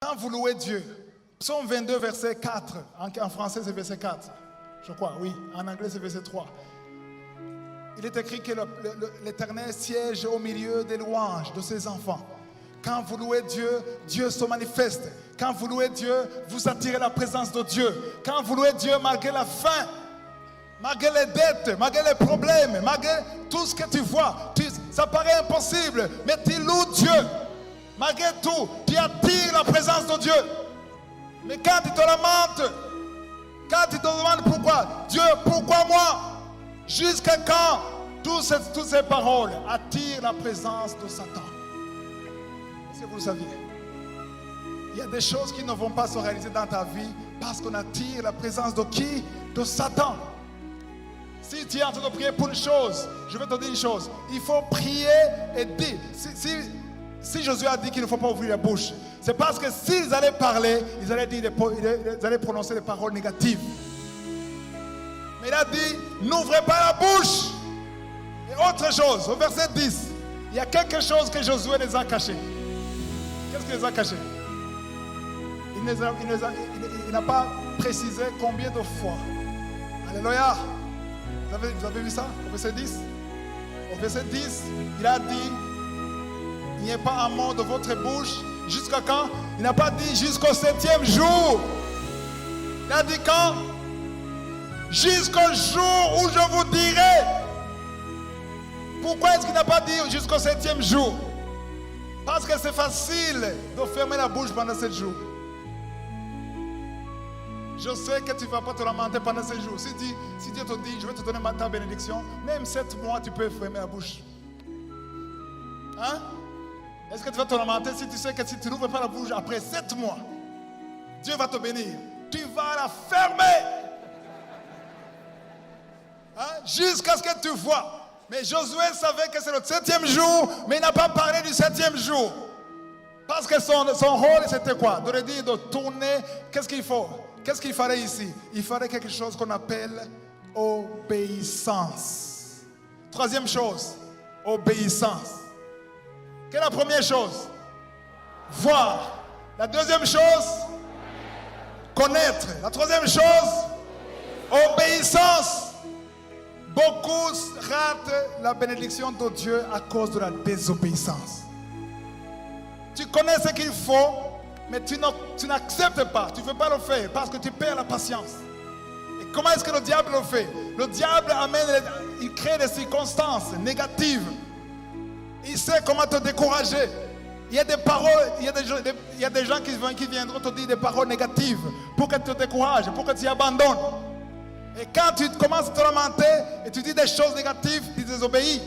Quand vous louez Dieu, Psaume 22, verset 4, en français c'est verset 4, je crois, oui, en anglais c'est verset 3. Il est écrit que l'Éternel siège au milieu des louanges de ses enfants. Quand vous louez Dieu, Dieu se manifeste. Quand vous louez Dieu, vous attirez la présence de Dieu. Quand vous louez Dieu, malgré la faim, malgré les dettes, malgré les problèmes, malgré tout ce que tu vois, ça paraît impossible, mais tu loues Dieu. Malgré tout, tu attires la présence de Dieu. Mais quand tu te lamentes, quand tu te demandes pourquoi, Dieu, pourquoi moi? Jusqu'à quand toutes ces paroles attirent la présence de Satan? Est-ce que vous le saviez? Il y a des choses qui ne vont pas se réaliser dans ta vie parce qu'on attire la présence de qui? De Satan. Si tu es en train de prier pour une chose, je vais te dire une chose. Il faut prier et dire. Si Jésus a dit qu'il ne faut pas ouvrir la bouche, c'est parce que s'ils allaient parler, ils allaient prononcer des paroles négatives. Mais il a dit, n'ouvrez pas la bouche. Et autre chose, au verset 10, il y a quelque chose que Josué les a cachés. Qu'est-ce qu'il les a cachés? Il n'a pas précisé combien de fois. Alléluia. Vous avez vu ça au verset 10? Au verset 10, il a dit, il n'y a pas un mot de votre bouche. Jusqu'à quand? Il n'a pas dit jusqu'au 7e jour. Il a dit quand? Jusqu'au jour où je vous dirai. Pourquoi est-ce qu'il n'a pas dit jusqu'au 7e jour? Parce que c'est facile de fermer la bouche pendant 7 jours. Je sais que tu ne vas pas te lamenter pendant 7 jours. Si Dieu te dit, je vais te donner ta bénédiction, même 7 mois, tu peux fermer la bouche. Hein? Est-ce que tu vas te lamenter si tu sais que si tu n'ouvres pas la bouche après 7 mois, Dieu va te bénir? Tu vas la fermer. Hein? Jusqu'à ce que tu vois. Mais Josué savait que c'est le 7e jour, mais il n'a pas parlé du 7e jour. Parce que son rôle, c'était quoi? De lui dire de tourner. Qu'est-ce qu'il faut? Qu'est-ce qu'il fallait ici? Il fallait quelque chose qu'on appelle obéissance. Troisième chose, obéissance. Quelle est la première chose? Voir. La deuxième chose? Connaître. La troisième chose? Obéissance. Beaucoup ratent la bénédiction de Dieu à cause de la désobéissance. Tu connais ce qu'il faut, mais tu n'acceptes pas. Tu ne veux pas le faire parce que tu perds la patience. Et comment est-ce que le diable le fait? Le diable il crée des circonstances négatives. Il sait comment te décourager. Il y a des paroles, il y a des gens qui viendront te dire des paroles négatives pour que tu te décourages, pour que tu abandonnes. Et quand tu commences à te lamenter et tu dis des choses négatives, tu désobéis.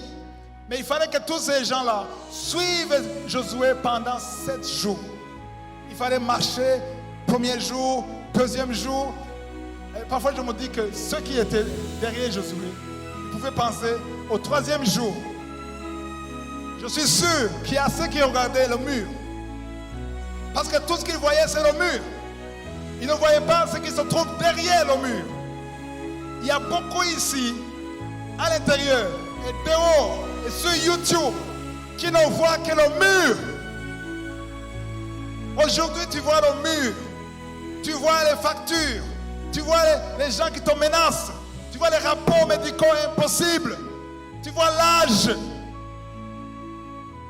Mais il fallait que tous ces gens-là suivent Josué pendant 7 jours. Il fallait marcher, premier jour, deuxième jour. Et parfois je me dis que ceux qui étaient derrière Josué, ils pouvaient penser au 3e jour. Je suis sûr qu'il y a ceux qui regardaient le mur. Parce que tout ce qu'ils voyaient, c'est le mur. Ils ne voyaient pas ce qui se trouve derrière le mur. Il y a beaucoup ici, à l'intérieur et dehors, et sur YouTube, qui ne voient que le mur. Aujourd'hui, tu vois le mur. Tu vois les factures. Tu vois les gens qui te menacent. Tu vois les rapports médicaux impossibles. Tu vois l'âge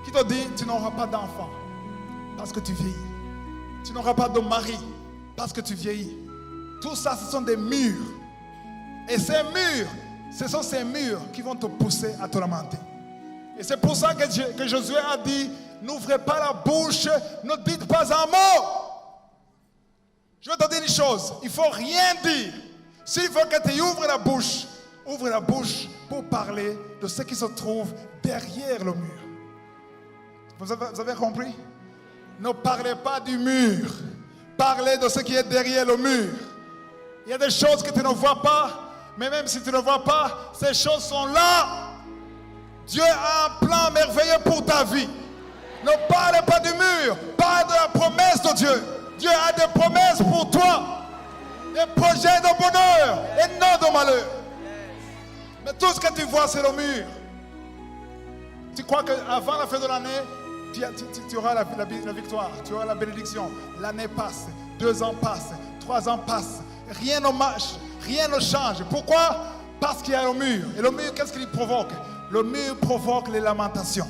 qui te dit tu n'auras pas d'enfant parce que tu vieillis. Tu n'auras pas de mari parce que tu vieillis. Tout ça, ce sont des murs. Et ces murs, ce sont ces murs qui vont te pousser à te lamenter. Et c'est pour ça que Josué a dit, n'ouvrez pas la bouche, ne dites pas un mot. Je vais te dire une chose, il ne faut rien dire. S'il faut que tu ouvres la bouche pour parler de ce qui se trouve derrière le mur. Vous avez compris? Ne parlez pas du mur. Parlez de ce qui est derrière le mur. Il y a des choses que tu ne vois pas, mais même si tu ne vois pas, ces choses sont là. Dieu a un plan merveilleux pour ta vie. Ne parle pas du mur, parle de la promesse de Dieu. Dieu a des promesses pour toi. Des projets de bonheur et non de malheur. Mais tout ce que tu vois, c'est le mur. Tu crois qu'avant la fin de l'année, tu auras la victoire, tu auras la bénédiction. L'année passe, 2 ans passent, 3 ans passent. Rien ne marche, rien ne change. Pourquoi? Parce qu'il y a le mur. Et le mur, qu'est-ce qu'il provoque? Le mur provoque les lamentations,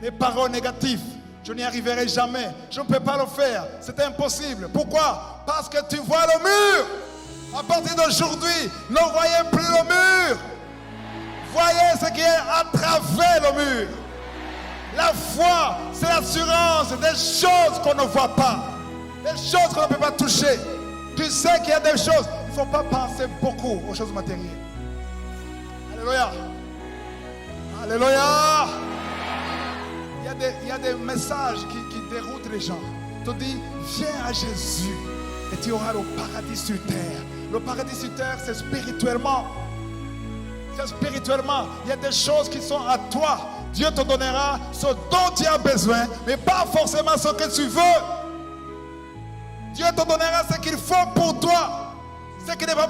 les paroles négatives. Je n'y arriverai jamais, je ne peux pas le faire, c'est impossible. Pourquoi? Parce que tu vois le mur. À partir d'aujourd'hui, ne voyez plus le mur. Voyez ce qui est à travers le mur. La foi, c'est l'assurance des choses qu'on ne voit pas, des choses qu'on ne peut pas toucher. Tu sais qu'il y a des choses, il ne faut pas penser beaucoup aux choses matérielles. Alléluia. Alléluia. Il y a des messages qui déroutent les gens. Tu dis, viens à Jésus et tu auras le paradis sur terre. Le paradis sur terre, c'est spirituellement. C'est spirituellement. Il y a des choses qui sont à toi. Dieu te donnera ce dont tu as besoin, mais pas forcément ce que tu veux. Dieu te donnera ce qu'il faut pour toi. Ce qui n'est pas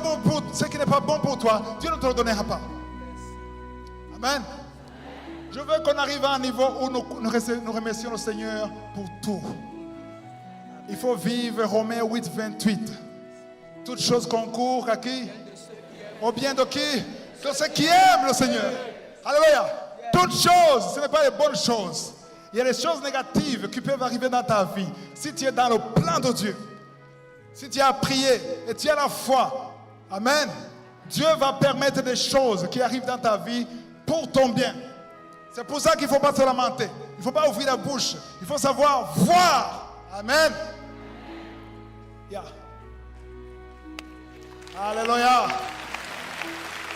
bon pour toi, Dieu ne te le donnera pas. Amen. Je veux qu'on arrive à un niveau où nous remercions le Seigneur pour tout. Il faut vivre Romains 8, 28. Toutes choses concourent à qui? Au bien de qui? De ceux qui aiment le Seigneur. Alléluia. Toutes choses, ce n'est pas les bonnes choses. Il y a des choses négatives qui peuvent arriver dans ta vie. Si tu es dans le plan de Dieu, si tu as prié et tu as la foi, amen, Dieu va permettre des choses qui arrivent dans ta vie pour ton bien. C'est pour ça qu'il ne faut pas se lamenter. Il ne faut pas ouvrir la bouche. Il faut savoir voir. Amen. Yeah. Alléluia.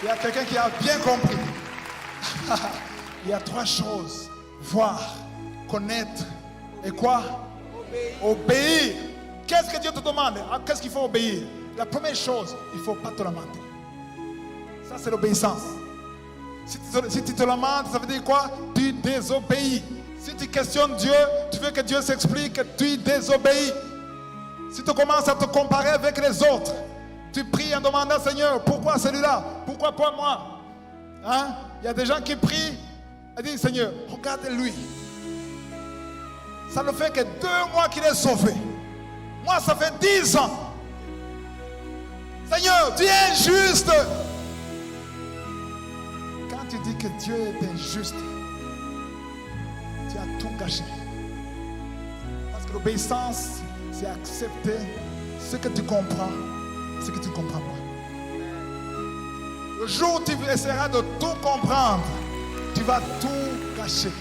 Il y a quelqu'un qui a bien compris. Il y a 3 choses. Voir, connaître et quoi? Obéir. Qu'est-ce que Dieu te demande? Qu'est-ce qu'il faut obéir? La première chose, il ne faut pas te lamenter. Ça, c'est l'obéissance. Si tu te lamentes, ça veut dire quoi? Tu désobéis. Si tu questionnes Dieu, tu veux que Dieu s'explique, tu désobéis. Si tu commences à te comparer avec les autres, tu pries en demandant, Seigneur, pourquoi celui-là? Pourquoi pas moi? Hein? Il y a des gens qui prient et disent, Seigneur, regarde-lui. Ça ne fait que 2 mois qu'il est sauvé. Moi, ça fait 10 ans. Seigneur, tu es injuste. Quand tu dis que Dieu est injuste, tu as tout gâché. Parce que l'obéissance, c'est accepter ce que tu comprends, ce que tu ne comprends pas. Le jour où tu essaieras de tout comprendre, tu vas tout gâcher.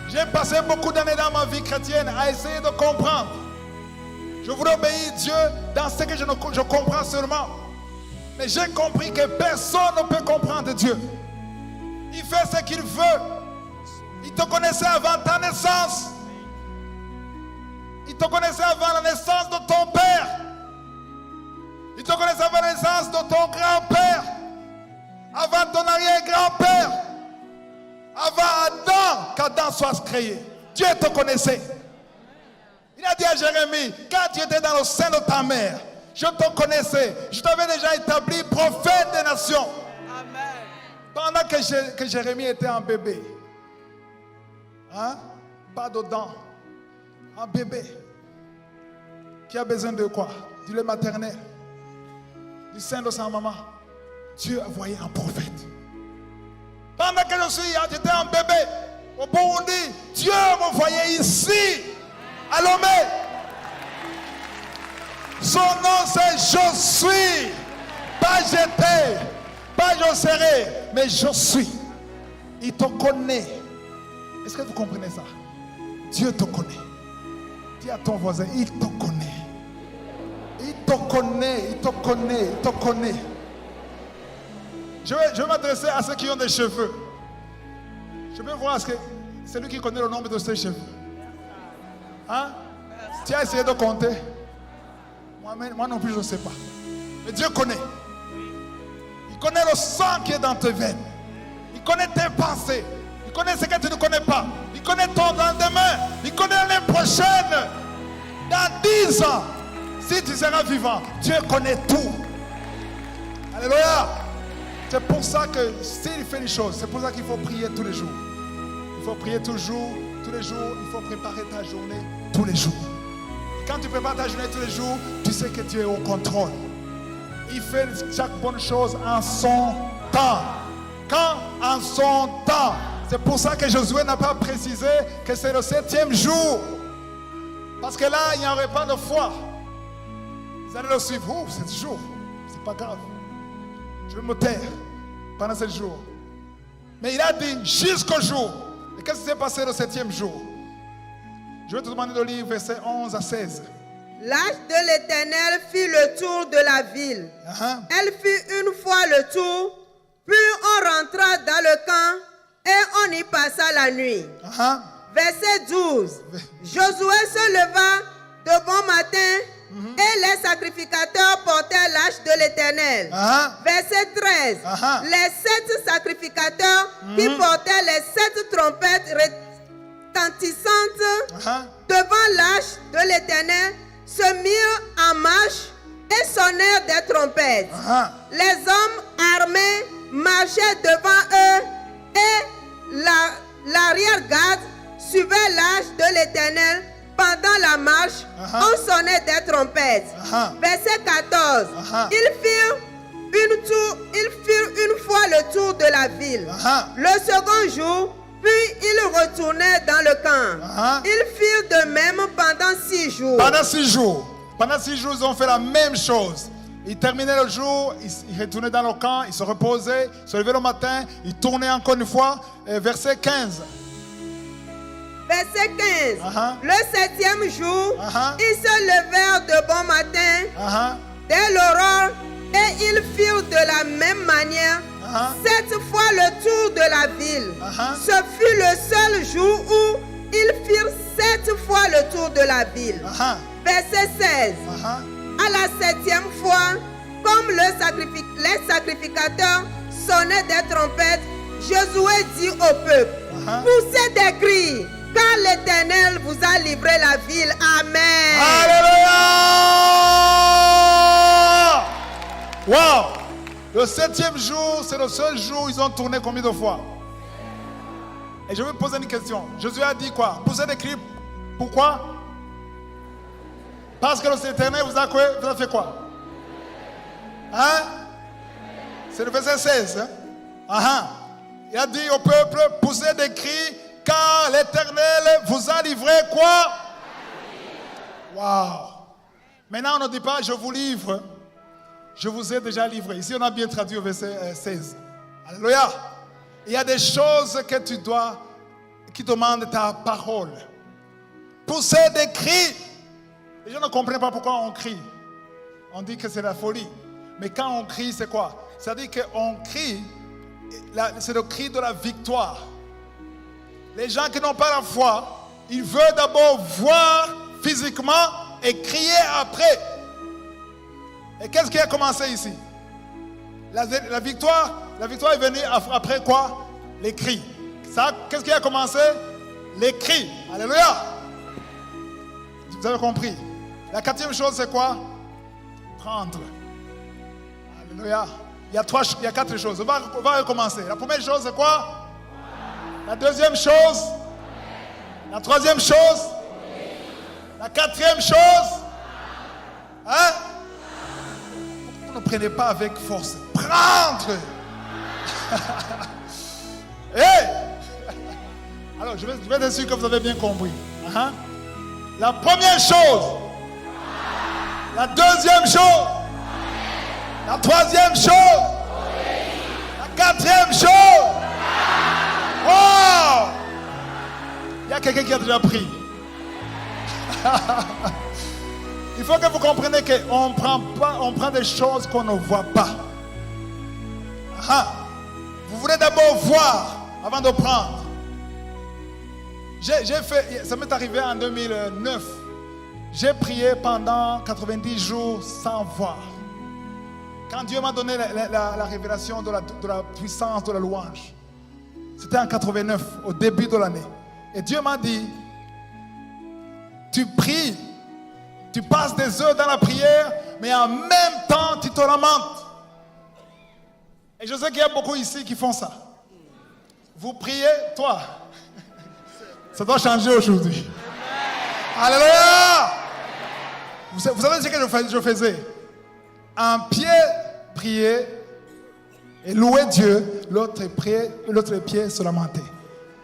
J'ai passé beaucoup d'années dans ma vie chrétienne à essayer de comprendre. Je voulais obéir Dieu dans ce que je comprends seulement. Mais j'ai compris que personne ne peut comprendre Dieu. Il fait ce qu'il veut. Il te connaissait avant ta naissance. Il te connaissait avant la naissance de ton père. Il te connaissait avant la naissance de ton grand-père. Avant ton arrière-grand-père. Avant Adam, qu'Adam soit créé. Dieu te connaissait. Il a dit à Jérémie, quand tu étais dans le sein de ta mère, je te connaissais. Je t'avais déjà établi prophète des nations. Amen. Pendant que Jérémie était un bébé. Hein? Pas de dents. Un bébé. Qui a besoin de quoi? Du lait maternel. Du sein de sa maman. Dieu a envoyé un prophète. Pendant que j'étais un bébé au Burundi, Dieu m'envoyait ici, à Lomé. Son nom c'est Je suis. Pas j'étais, pas je serai, mais je suis. Il te connaît. Est-ce que vous comprenez ça? Dieu te connaît. Dis à ton voisin, il te connaît. Il te connaît, il te connaît, il te connaît. Je vais m'adresser à ceux qui ont des cheveux. Je veux voir celui qui connaît le nombre de ses cheveux. Hein? Tu as essayé de compter? Moi non plus, je ne sais pas. Mais Dieu connaît. Il connaît le sang qui est dans tes veines. Il connaît tes pensées. Il connaît ce que tu ne connais pas. Il connaît ton lendemain. Il connaît l'année prochaine. Dans 10 ans, si tu seras vivant, Dieu connaît tout. Alléluia. C'est pour ça que s'il fait les choses, c'est pour ça qu'il faut prier tous les jours. Il Il faut prier toujours, tous les jours. Il faut préparer ta journée tous les jours. Et quand tu prépares ta journée tous les jours, tu sais que tu es au contrôle. Il fait chaque bonne chose en son temps. Quand en son temps. C'est pour ça que Josué n'a pas précisé que c'est le 7e jour. Parce que là, il n'y aurait pas de foi. Vous allez le suivre. Oh, 7 jours. C'est pas grave. Je vais me taire pendant 7 jours. Mais il a dit jusqu'au jour. Et qu'est-ce qui s'est passé le 7e jour? Je vais te demander de lire versets 11 à 16. L'arche de l'Éternel fit le tour de la ville. Elle fit une fois le tour, puis on rentra dans le camp et on y passa la nuit. Verset 12. Josué se leva de bon matin et les sacrificateurs portaient l'arche de l'Éternel. Verset 13. Les 7 sacrificateurs qui portaient les 7 trompettes retentissantes devant l'arche de l'Éternel se mirent en marche et sonnèrent des trompettes. Les hommes armés marchaient devant eux et l'arrière-garde suivait l'arche de l'Éternel. Pendant la marche, on sonnait des trompettes. Verset 14. Ils firent une fois le tour de la ville. Le second jour, puis ils retournaient dans le camp. Ils firent de même pendant 6 jours. Pendant 6 jours. Pendant 6 jours, ils ont fait la même chose. Ils terminaient le jour, ils retournaient dans le camp, ils se reposaient, ils se levaient le matin, ils tournaient encore une fois. Verset 15. Verset 15. Le 7e jour, ils se levèrent de bon matin dès l'aurore et ils firent de la même manière 7 fois le tour de la ville. Ce fut le seul jour où ils firent 7 fois le tour de la ville. Verset 16. À la 7e fois, comme les sacrificateurs sonnaient des trompettes, Josué dit au peuple, poussez des cris, car l'Éternel vous a livré la ville. Amen. Alléluia! Wow! Le 7e jour, c'est le seul jour où ils ont tourné combien de fois? Et je vais vous poser une question. Josué a dit quoi? Poussez des cris. Pourquoi? Parce que l'Éternel vous a fait quoi? C'est le verset 16. Il a dit au peuple, poussez des cris, car l'Éternel vous a livré quoi? Wow! Maintenant, on ne dit pas, je vous livre. Je vous ai déjà livré. Ici, on a bien traduit au verset 16. Alléluia! Il y a des choses que tu dois, qui demandent ta parole. Pousser des cris. Les gens ne comprennent pas pourquoi on crie. On dit que c'est la folie. Mais quand on crie, c'est quoi? C'est-à-dire qu'on crie, c'est le cri de la victoire. Les gens qui n'ont pas la foi, ils veulent d'abord voir physiquement et crier après. Et qu'est-ce qui a commencé ici? La victoire est venue après quoi? Les cris. Ça, qu'est-ce qui a commencé? Les cris. Alléluia. Vous avez compris. La 4e chose, c'est quoi? Prendre. Alléluia. Il y a 4 choses. On va recommencer. La première chose, c'est quoi? La 2e chose? La 3e chose? La 4e chose? Vous ne prenez pas avec force. Prendre. Hey! Alors, je vais être sûr que vous avez bien compris. La première chose. La 2e chose. La 3e chose. La 4e chose. Oh! Il y a quelqu'un qui a déjà pris. Il faut que vous compreniez qu'on prend des choses qu'on ne voit pas. Vous voulez d'abord voir avant de prendre. Ça m'est arrivé en 2009. J'ai prié pendant 90 jours sans voir. Quand Dieu m'a donné la révélation de la puissance de la louange, c'était en 89, au début de l'année. Et Dieu m'a dit, tu pries, tu passes des heures dans la prière, mais en même temps, tu te lamentes. Et je sais qu'il y a beaucoup ici qui font ça. Vous priez, toi. Ça doit changer aujourd'hui. Alléluia. Vous savez ce que je faisais? Un pied priait et louait Dieu, l'autre pied se lamentait.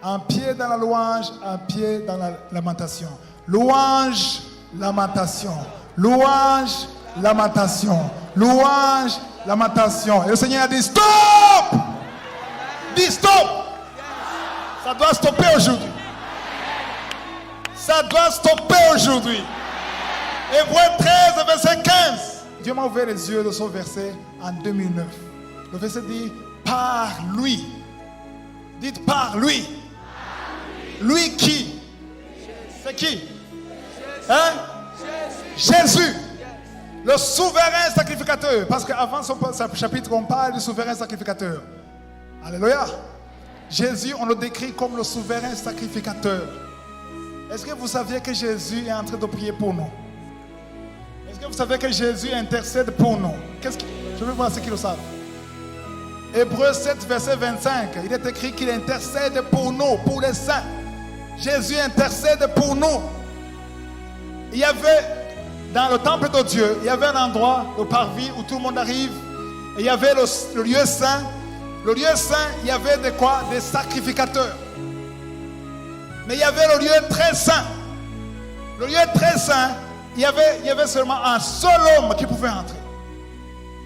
Un pied dans la louange, un pied dans la lamentation. Louange, lamentation. Louange, lamentation. Louange, lamentation. Et le Seigneur a dit stop! Dis stop! Ça doit stopper aujourd'hui. Ça doit stopper aujourd'hui. Hébreux 13, verset 15. Dieu m'a ouvert les yeux de ce verset en 2009. Le verset dit par lui. Dites par lui. Lui qui? C'est qui? Hein? Jésus. Le souverain sacrificateur. Parce qu'avant son chapitre, on parle du souverain sacrificateur. Alléluia. Jésus, on le décrit comme le souverain sacrificateur. Est-ce que vous saviez que Jésus est en train de prier pour nous? Est-ce que vous savez que Jésus intercède pour nous? Je veux voir ceux qui le savent. Hébreux 7, verset 25. Il est écrit qu'il intercède pour nous, pour les saints. Jésus intercède pour nous. Il y avait, dans le temple de Dieu, il y avait un endroit, le parvis, où tout le monde arrive. Et il y avait le lieu saint. Le lieu saint, il y avait de quoi? Des sacrificateurs. Mais il y avait le lieu très saint. Le lieu très saint, il y avait seulement un seul homme qui pouvait entrer.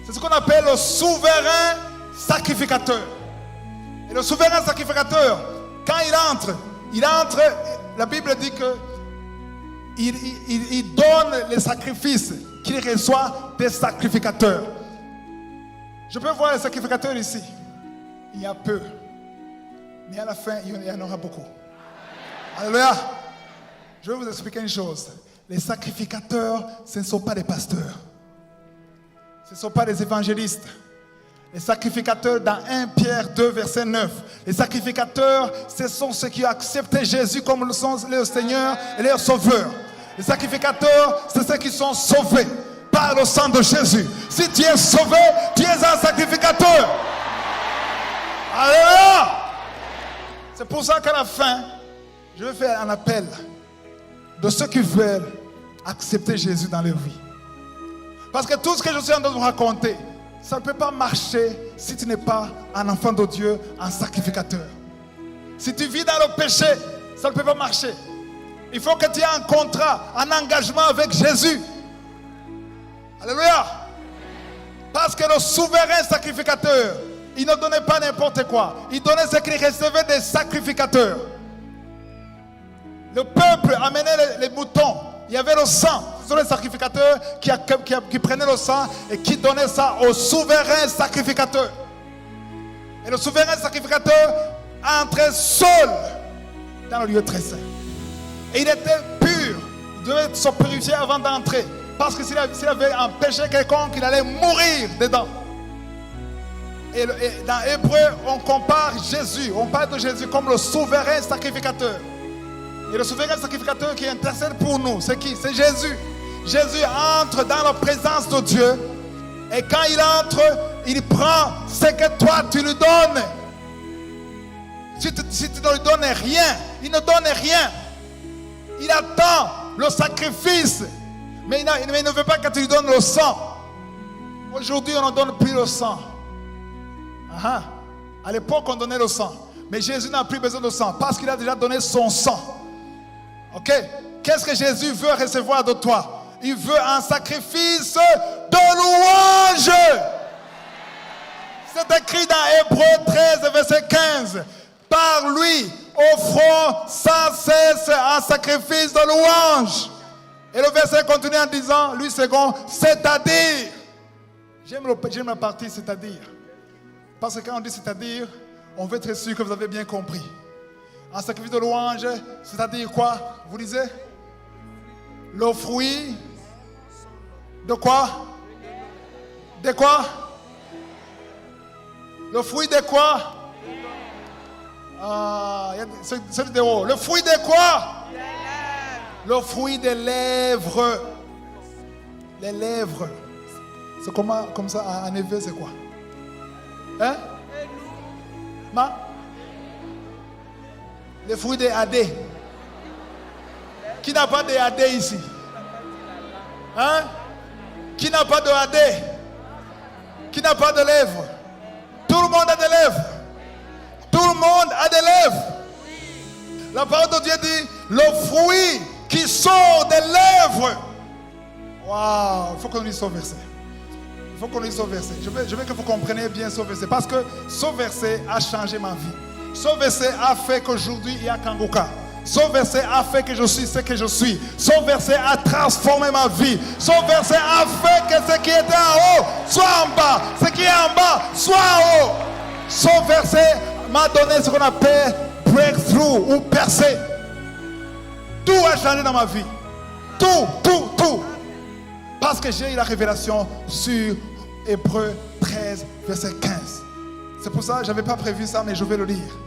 C'est ce qu'on appelle le souverain sacrificateur. Et le souverain sacrificateur, quand il entre, la Bible dit que il donne les sacrifices qu'il reçoit des sacrificateurs. Je peux voir les sacrificateurs ici. Il y a peu. Mais à la fin, il y en aura beaucoup. Alléluia. Je vais vous expliquer une chose. Les sacrificateurs, ce ne sont pas des pasteurs. Ce ne sont pas des évangélistes. Les sacrificateurs, dans 1 Pierre 2, verset 9. Les sacrificateurs, ce sont ceux qui ont accepté Jésus comme leur Seigneur et leur Sauveur. Les sacrificateurs, c'est ceux qui sont sauvés par le sang de Jésus. Si tu es sauvé, tu es un sacrificateur. Alléluia. C'est pour ça qu'à la fin, je vais faire un appel de ceux qui veulent accepter Jésus dans leur vie. Parce que tout ce que je suis en train de vous raconter, ça ne peut pas marcher si tu n'es pas un enfant de Dieu, un sacrificateur. Si tu vis dans le péché, ça ne peut pas marcher. Il faut que tu aies un contrat, un engagement avec Jésus. Alléluia. Parce que le souverain sacrificateur, il ne donnait pas n'importe quoi. Il donnait ce qu'il recevait des sacrificateurs. Le peuple amenait les moutons. Il y avait le sang. Ce sont les sacrificateurs qui prenaient le sang et qui donnaient ça au souverain sacrificateur. Et le souverain sacrificateur entrait seul dans le lieu très saint. Et il était pur. Il devait se purifier avant d'entrer. Parce que s'il avait un péché quelconque, il allait mourir dedans. Et dans Hébreu, on compare Jésus. On parle de Jésus comme le souverain sacrificateur. Et le souverain sacrificateur qui intercède pour nous, c'est qui? C'est Jésus. Jésus entre dans la présence de Dieu. Et quand il entre, il prend ce que toi tu lui donnes. Si tu ne lui donnes rien, il ne donne rien. Il attend le sacrifice. Mais il ne veut pas que tu lui donnes le sang. Aujourd'hui, on ne donne plus le sang. À l'époque, on donnait le sang. Mais Jésus n'a plus besoin de sang parce qu'il a déjà donné son sang. Ok? Qu'est-ce que Jésus veut recevoir de toi? Il veut un sacrifice de louange. C'est écrit dans Hébreux 13, verset 15. Par lui, offrons sans cesse un sacrifice de louange. Et le verset continue en disant, lui second, c'est-à-dire. J'aime la partie c'est-à-dire. Parce que quand on dit c'est-à-dire, on veut être sûr que vous avez bien compris. Un sacrifice de louange, c'est-à-dire quoi? Vous lisez? Le fruit de quoi? De quoi? Le fruit de quoi? C'est de haut. Le fruit de quoi? Le fruit des lèvres. Les lèvres. C'est comme ça en hébreu, c'est quoi? Hein? Les fruits des adés. Qui n'a pas de AD ici? Hein? Qui n'a pas de AD? Qui n'a pas de lèvres? Tout le monde a des lèvres. Tout le monde a des lèvres. La parole de Dieu dit, le fruit qui sort des lèvres. Waouh, il faut qu'on lise ce verset. Il faut qu'on lise ce verset. Je veux que vous compreniez bien ce verset. Parce que ce verset a changé ma vie. Ce verset a fait qu'aujourd'hui il y a Kanguka. Ce verset a fait que je suis ce que je suis. Ce verset a transformé ma vie. Ce verset a fait que ce qui était en haut soit en bas. Ce qui est en bas soit en haut. Ce verset m'a donné ce qu'on appelle breakthrough ou percée. Tout a changé dans ma vie. Tout. Parce que j'ai eu la révélation sur Hébreux 13, verset 15. C'est pour ça que je n'avais pas prévu ça, mais je vais le lire.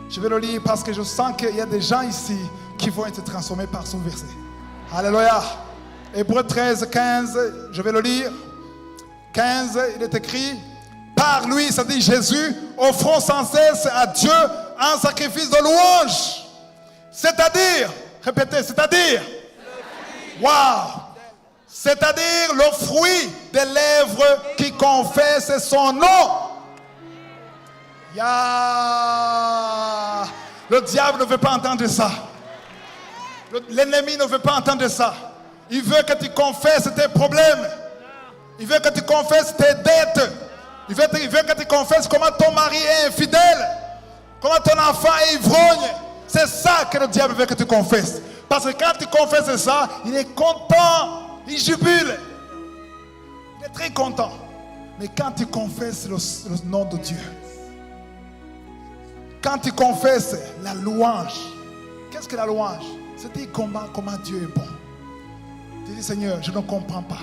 Je vais le lire parce que je sens qu'il y a des gens ici qui vont être transformés par ce verset. Alléluia. Hébreux 13, 15, je vais le lire. 15, il est écrit, par lui, ça dit Jésus, offrons sans cesse à Dieu un sacrifice de louange. C'est-à-dire, répétez, c'est-à-dire, waouh, c'est-à-dire le fruit des lèvres qui confessent son nom. Le diable ne veut pas entendre ça. L'ennemi ne veut pas entendre ça. Il veut que tu confesses tes problèmes. Il veut que tu confesses tes dettes. Il veut que tu confesses comment ton mari est infidèle. Comment ton enfant est ivrogne. C'est ça que le diable veut que tu confesses. Parce que quand tu confesses ça, il est content. Il jubile. Il est très content. Mais quand tu confesses le nom de Dieu, quand tu confesses la louange, qu'est-ce que la louange? C'est-à-dire comment Dieu est bon. Tu dis, Seigneur, je ne comprends pas,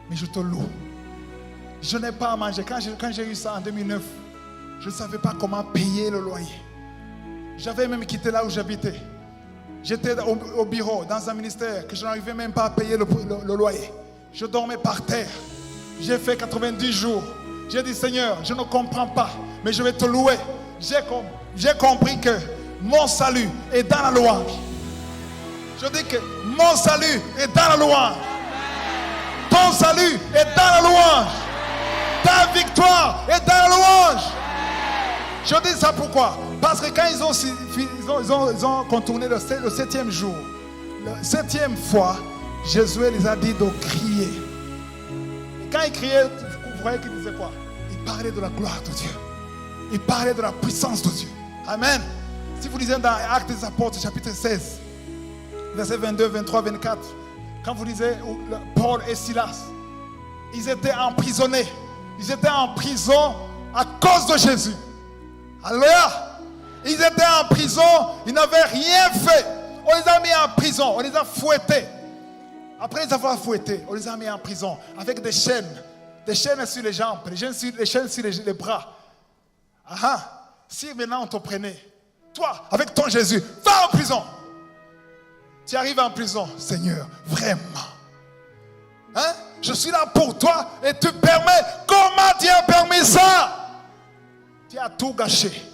mais je te loue. Je n'ai pas à manger. Quand j'ai eu ça en 2009, je ne savais pas comment payer le loyer. J'avais même quitté là où j'habitais. J'étais au bureau, dans un ministère, que je n'arrivais même pas à payer le loyer. Je dormais par terre. J'ai fait 90 jours. J'ai dit, Seigneur, je ne comprends pas, mais je vais te louer. J'ai compris que mon salut est dans la louange. Je dis que mon salut est dans la louange. Ton salut est dans la louange. Ta victoire est dans la louange. Je dis ça pourquoi? Parce que quand ils ont contourné le 7e jour, la 7e fois, Jésus les a dit de crier. Et quand il criait, vous voyez qu'il disait quoi? Il parlait de la gloire de Dieu. Il parlait de la puissance de Dieu. Amen. Si vous lisez dans Actes des Apôtres, chapitre 16, versets 22, 23, 24, quand vous lisez Paul et Silas, ils étaient emprisonnés. Ils étaient en prison à cause de Jésus. Alléluia. Ils étaient en prison, ils n'avaient rien fait. On les a mis en prison, on les a fouettés. Après les avoir fouettés, on les a mis en prison avec des chaînes sur les jambes, des chaînes sur les bras. Si maintenant on te prenait, toi, avec ton Jésus, va en prison. Tu arrives en prison, Seigneur, vraiment. Je suis là pour toi et tu permets. Comment tu as permis ça? Tu as tout gâché.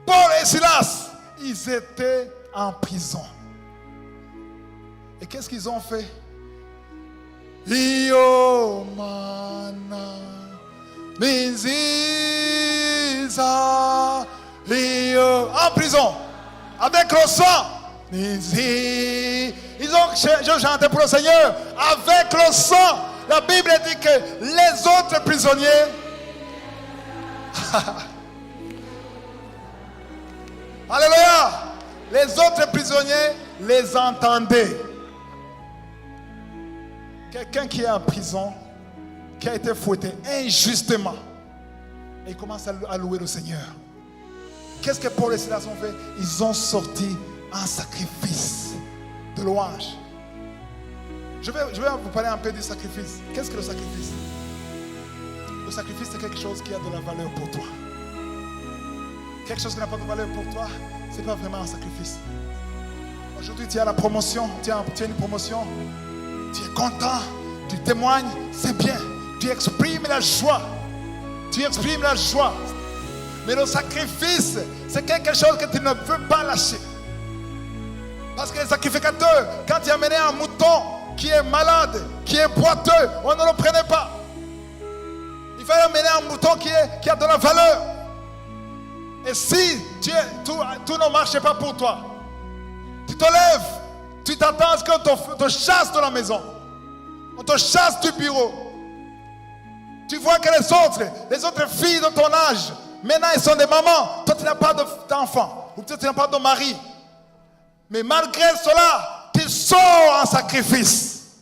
Paul et Silas, ils étaient en prison. Et qu'est-ce qu'ils ont fait? En prison, avec le sang. Ils ont chanté pour le Seigneur avec le sang. La Bible dit que les autres prisonniers Alléluia. Les autres prisonniers les entendaient. Quelqu'un qui est en prison, qui a été fouetté injustement, et il commence à louer le Seigneur. Qu'est-ce que Paul et Silas ont fait? Ils ont sorti un sacrifice de louange. Je vais vous parler un peu du sacrifice. Qu'est-ce que le sacrifice? Le sacrifice, c'est quelque chose qui a de la valeur pour toi. Quelque chose qui n'a pas de valeur pour toi, ce n'est pas vraiment un sacrifice. Aujourd'hui, tu as la promotion, tu as une promotion, tu es content, tu témoignes, c'est bien. Tu exprimes la joie. Tu exprimes la joie. Mais le sacrifice, c'est quelque chose que tu ne veux pas lâcher. Parce que les sacrificateurs, quand ils amenaient un mouton qui est malade, qui est boiteux, on ne le prenait pas. Il fallait amener un mouton qui a de la valeur. Et si tout ne marchait pas pour toi, tu te lèves, tu t'attends à ce qu'on te chasse de la maison. On te chasse du bureau. Tu vois que les autres filles de ton âge, maintenant elles sont des mamans. Toi tu n'as pas d'enfant. Ou peut-être tu n'as pas de mari. Mais malgré cela, tu sors en sacrifice.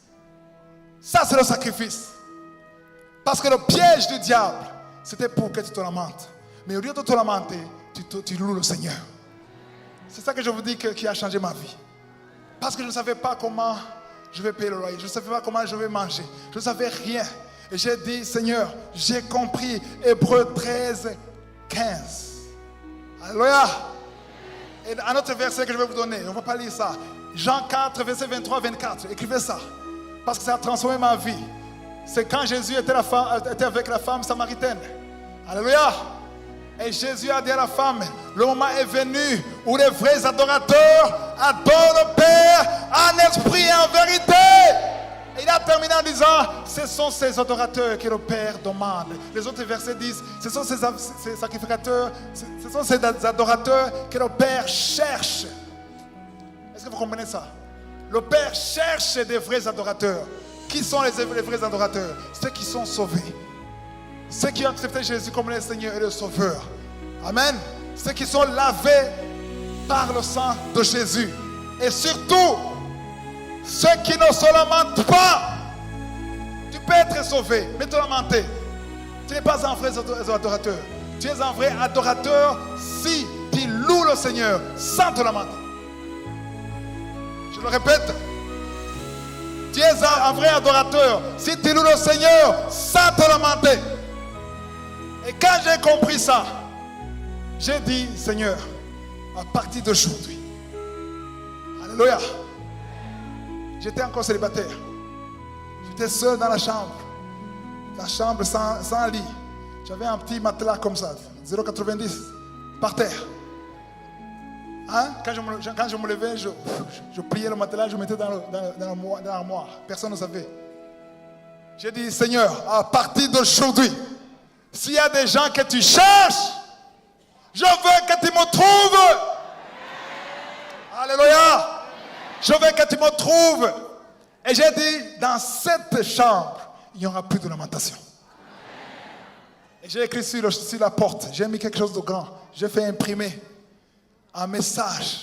Ça c'est le sacrifice. Parce que le piège du diable, c'était pour que tu te lamentes. Mais au lieu de te lamenter, tu loues le Seigneur. C'est ça que je vous dis qui a changé ma vie. Parce que je ne savais pas comment je vais payer le loyer. Je ne savais pas comment je vais manger. Je ne savais rien. Et j'ai dit, Seigneur, j'ai compris Hébreux 13, 15. Alléluia. Et un autre verset que je vais vous donner, on ne va pas lire ça. Jean 4, verset 23, 24. Écrivez ça. Parce que ça a transformé ma vie. C'est quand Jésus était avec la femme samaritaine. Alléluia. Et Jésus a dit à la femme, le moment est venu où les vrais adorateurs adorent le Père en esprit et en vérité. Et il a terminé en disant, ce sont ces adorateurs que le Père demande. Les autres versets disent, ce sont ces sacrificateurs, ce sont ces adorateurs que le Père cherche. Est-ce que vous comprenez ça? Le Père cherche des vrais adorateurs. Qui sont les vrais adorateurs? Ceux qui sont sauvés. Ceux qui ont accepté Jésus comme le Seigneur et le Sauveur. Amen. Ceux qui sont lavés par le sang de Jésus. Et surtout, ceux qui ne se lamentent pas. Tu peux être sauvé, mais te lamenter. Tu n'es pas un vrai adorateur. Tu es un vrai adorateur si tu loues le Seigneur sans te lamenter. Je le répète. Tu es un vrai adorateur si tu loues le Seigneur sans te lamenter. Et quand j'ai compris ça, j'ai dit, Seigneur, à partir d'aujourd'hui, alléluia, j'étais encore célibataire. J'étais seul dans la chambre sans lit. J'avais un petit matelas comme ça, 0,90 par terre. Hein? Quand je me levais, je pliais le matelas, je mettais dans l'armoire. Personne ne savait. J'ai dit, Seigneur, à partir d'aujourd'hui, s'il y a des gens que tu cherches, je veux que tu me trouves. Alléluia. Je veux que tu me trouves. Et j'ai dit, dans cette chambre, il n'y aura plus de lamentation. Et j'ai écrit sur la porte, j'ai mis quelque chose de grand. J'ai fait imprimer un message.